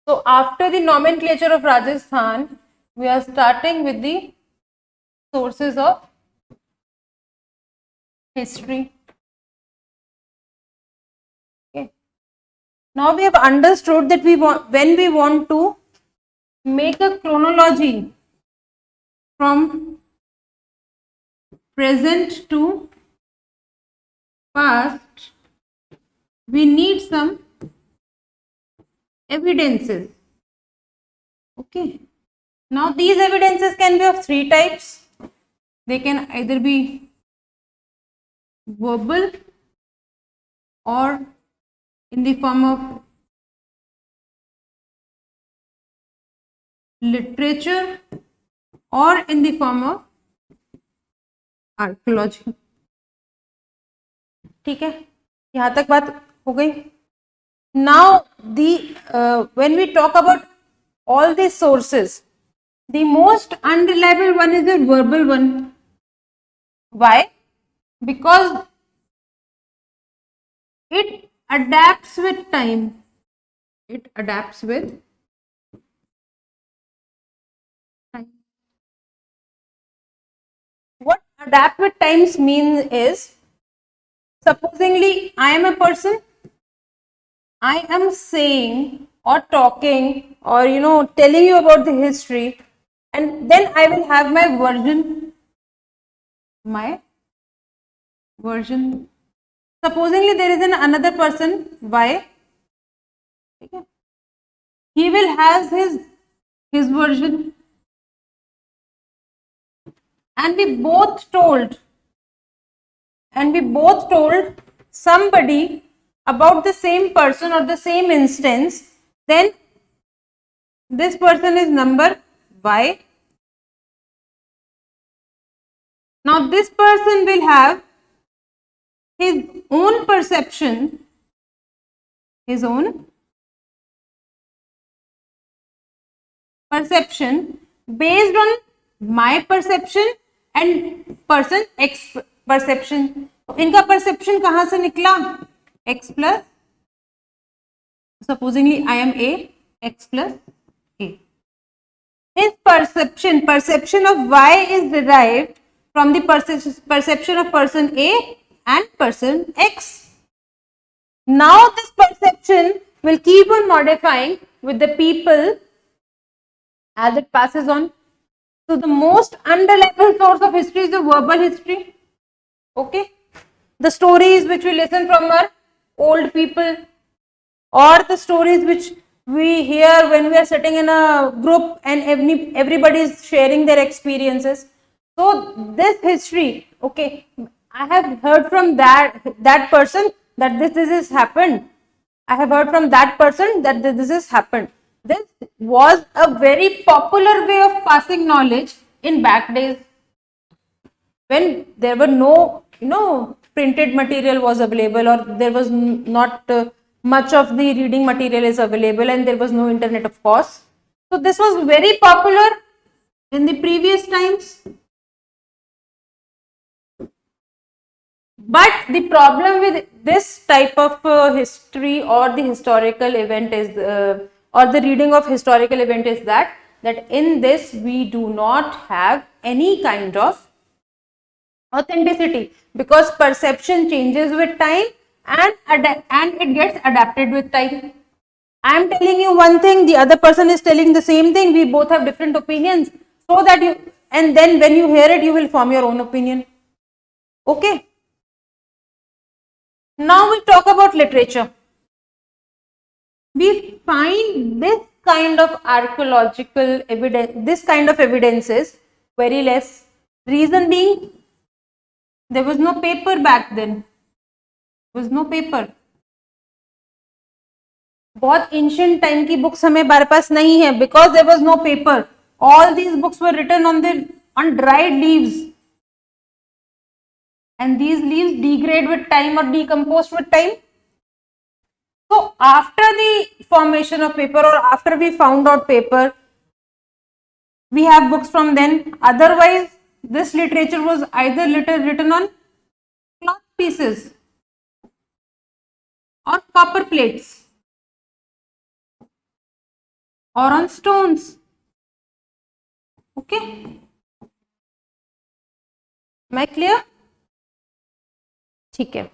So after the nomenclature of Rajasthan, we are starting with the sources of history. Okay. Now we have understood that when we want to make a chronology from present to past, we need some evidences. Okay. Now these evidences can be of three types. They can either be verbal or in the form of literature or in the form of archaeology. ठीक है, यहाँ तक बात हो गई. Now when we talk about all these sources, the most unreliable one is the verbal one. Why? Because it adapts with time. It adapts with time. What adapt with times means is, supposingly I am a person, I am saying or talking or telling you about the history, and then I will have my version. Supposingly there is another person, Y. Okay. He will have his version, and we both told somebody about the same person or the same instance. Then this person is number Y. Now this person will have his own perception, based on my perception and person X perception. इनका perception कहाँ से निकला? X plus, supposingly I am A, X plus A. His perception of Y is derived from the perception of person A and person X. Now this perception will keep on modifying with the people as it passes on. So the most unreliable source of history is the verbal history. Okay. The stories which we listen from our old people, or the stories which we hear when we are sitting in a group and everybody is sharing their experiences. So this history, okay, I have heard from that person that this has happened. I have heard from that person that this has happened. This was a very popular way of passing knowledge in back days, when there were no printed material was available, or there was not much of the reading material is available, and there was no internet, of course. So this was very popular in the previous times. But the problem with this type of history or the historical event is or the reading of historical event is that in this we do not have any kind of authenticity, because perception changes with time and it gets adapted with time. I am telling you one thing, the other person is telling the same thing, we both have different opinions, so that and then when you hear it, you will form your own opinion. Okay. Now we talk about literature. We find this kind of archaeological evidence, this kind of evidences very less. Reason being, there was no paper back then. There was no paper. बहुत ancient time की books हमारे पास नहीं है, because there was no paper. All these books were written on dried leaves, and these leaves degrade with time or decompose with time. So after the formation of paper, or after we found out paper, we have books from then. Otherwise this literature was either written on cloth pieces or copper plates. or on stones. Okay, am I clear? ठीक है.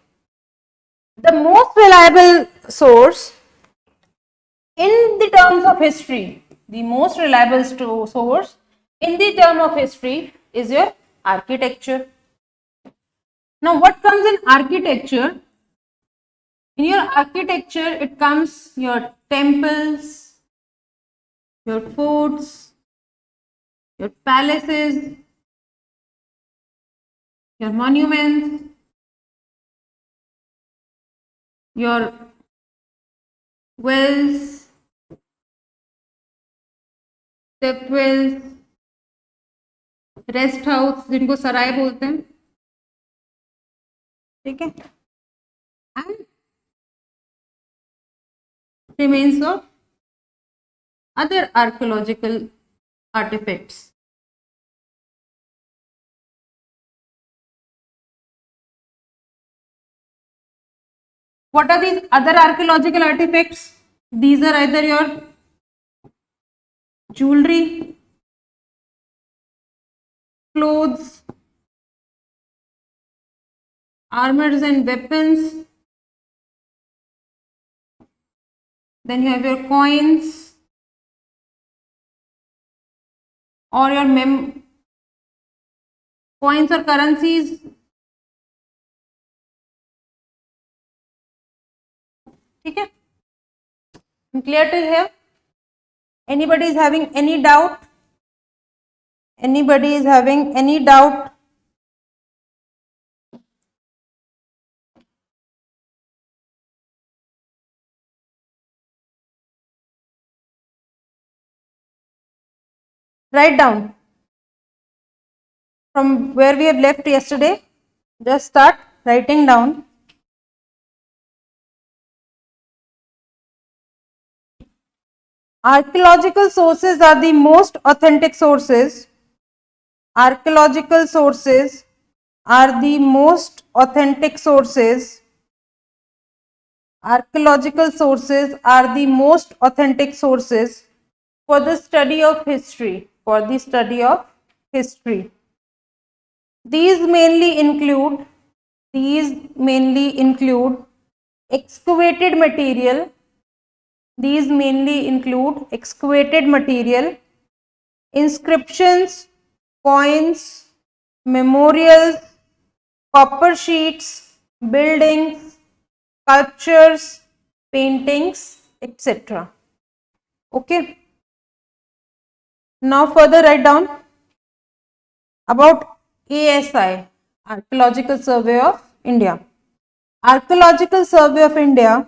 The most reliable source in the terms of history, the most reliable source in the term of history is your architecture. Now what comes in architecture? In your architecture it comes your temples, your forts, your palaces, your monuments, your wells, step wells, rest house जिनको सराय बोलते हैं, ठीक है, and remains of other archaeological artifacts. What are these other archaeological artifacts? These are either your jewelry, clothes, armors and weapons. Then you have your coins or your coins or currencies. ठीक है, clear till here? Anybody is having any doubt? Anybody is having any doubt? Write down from where we have left yesterday. Just start writing down. Archaeological sources are the most authentic sources. Archaeological sources are the most authentic sources. Archaeological sources are the most authentic sources for the study of history. For the study of history. These mainly include excavated material. These mainly include excavated material, inscriptions, coins, memorials, copper sheets, buildings, sculptures, paintings, etc. Okay. Now further write down about ASI, Archaeological Survey of India. Archaeological Survey of India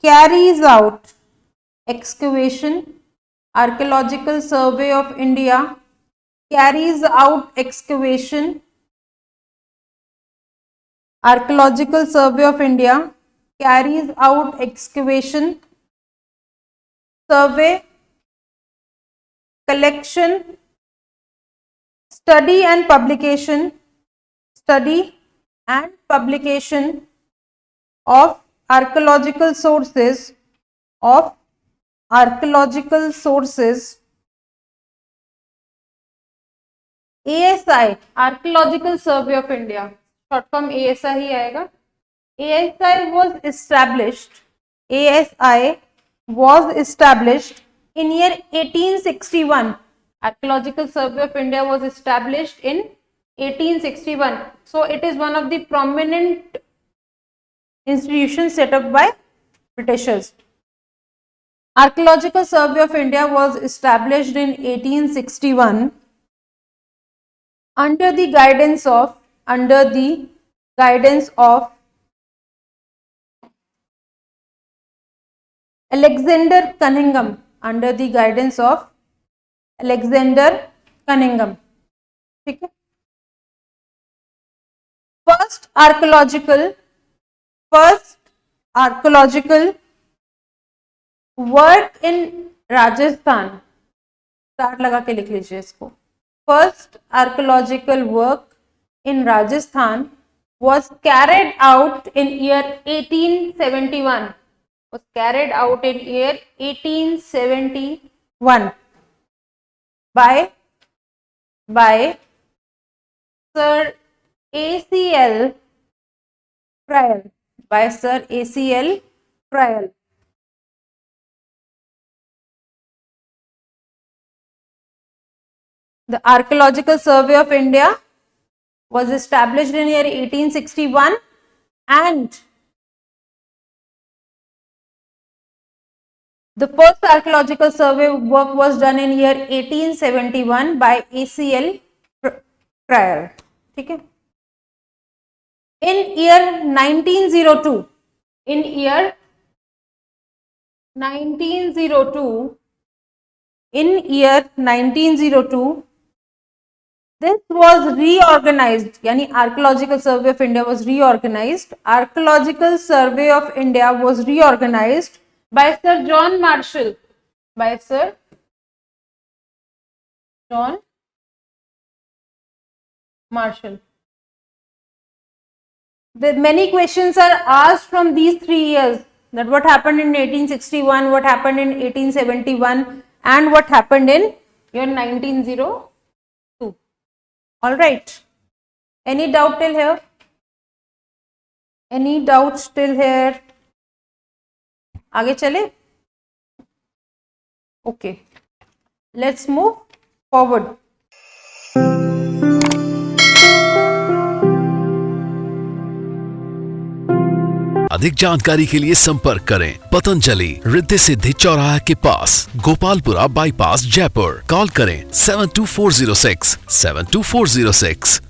carries out excavation. Archaeological Survey of India carries out excavation. Archaeological Survey of India carries out excavation, survey, collection, study and publication of archaeological sources ASI, Archaeological Survey of India, short form ASI ही आएगा. ASI was established in year 1861. Archaeological Survey of India was established in 1861. So it is one of the prominent institutions set up by Britishers. Archaeological Survey of India was established in 1861 under the guidance of Alexander Cunningham. Under the guidance of Alexander Cunningham. ठीक है. First archaeological work in Rajasthan. Start लगा के लिख लीजिए इसको. First archaeological work in Rajasthan was carried out in year 1871. was carried out in year 1871 by Sir A.C.L. Prior. By Sir A.C.L. Prior. The Archaeological Survey of India was established in year 1861 and the first archaeological survey work was done in year 1871 by A.C.L. Prior. ठीक है. In year 1902, this was reorganized, यानी Archaeological Survey of India was reorganized. Archaeological Survey of India was reorganized by Sir John Marshall. By Sir John Marshall. Many questions are asked from these 3 years, that what happened in 1861, what happened in 1871 and what happened in year 1902. All right. Any doubt till here? Any doubts till here? आगे चले? Okay. Let's move forward. अधिक जानकारी के लिए संपर्क करें पतंजलि रिद्धि सिद्धि चौराहा के पास, गोपालपुरा बाईपास, जयपुर। कॉल करें 72406 72406।